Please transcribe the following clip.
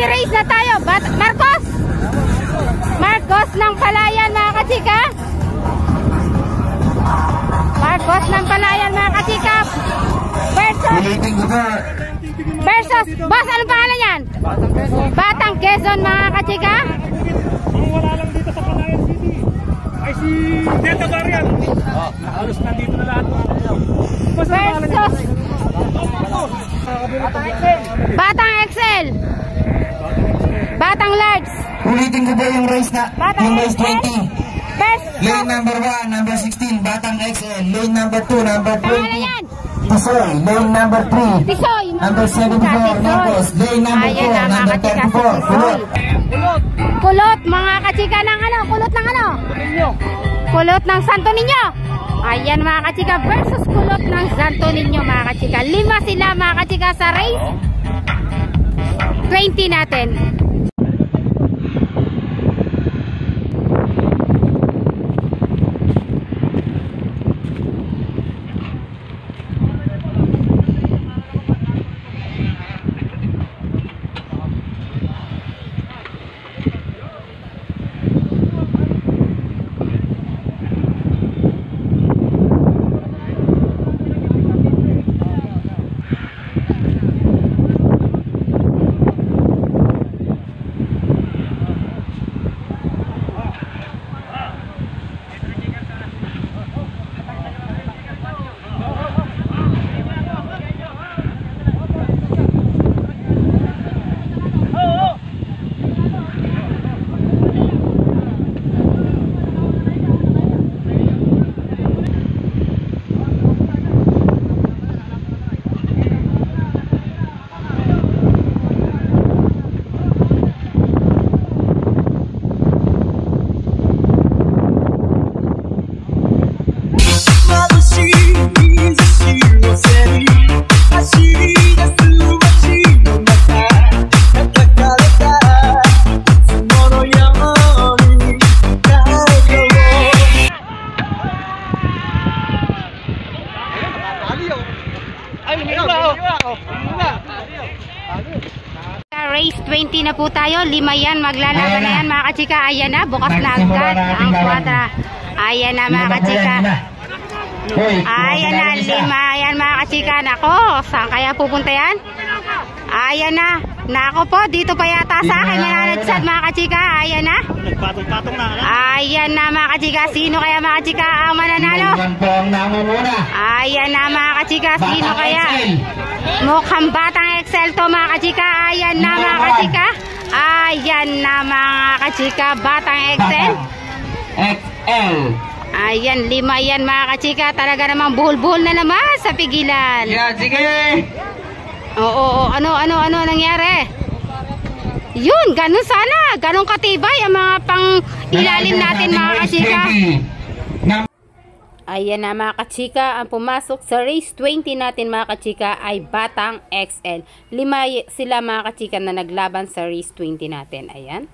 race na tayo. Marcos! Marcos ng Palayan mga kachika. Marcos ng Palayan mga kachika. Versus, boss, anong pangalan yan? Batang Quezon mga kachika. Ang wala lang dito sa Palayan City ay si Delta Varian. Halos nandito na lahat. Versus Batang Excel. Batang Large. Ulitin ko ba yung race na? Yung race 20. Lane number 1, number 16, Batang XL. Lane number 2, number 20. Tisoy. Lane number 3. Tisoy. Number 74, Marcos. Lane number 4, number 34. Kulot. Kulot, mga kachika ng ano? Kulot ng ano? Kulot ng Santo Niño. Ayan mga kachika, versus kulot ng Santo Niño mga kachika. 5 sila mga kachika sa race 20 natin. Race 20 na po tayo. 5 yan. Maglalaban na yan mga kachika. Ayan na. Bukas na agad ang kwadra. Ayan na mga kachika. Ayan na. 5 yan mga kachika. Nako. Saan kaya pupunta yan? Ayan na. Nako po. Dito pa yata sa akin mananadsad mga kachika. Ayan na. Nagpatong-patong na. Ayan na mga kachika. Sino kaya mga kachika ang mananalo? Ayan na mga kachika. Sino kaya? Mukhang Batang Excel to mga kachika. Ayan na mga kachika. Ayan na mga kachika. Batang Excel. XL. Ayan, 5 yan mga kachika. Talaga namang buhol-buhol na naman sa pigilan. Yan, sige. Oo, ano nangyari? Yun, ganun sana. Ganun katibay ang mga pang ilalim natin mga kachika. Ayan na mga kachika, ang pumasok sa race 20 natin mga kachika ay Batang XL. 5 sila mga kachika na naglaban sa race 20 natin. Ayan.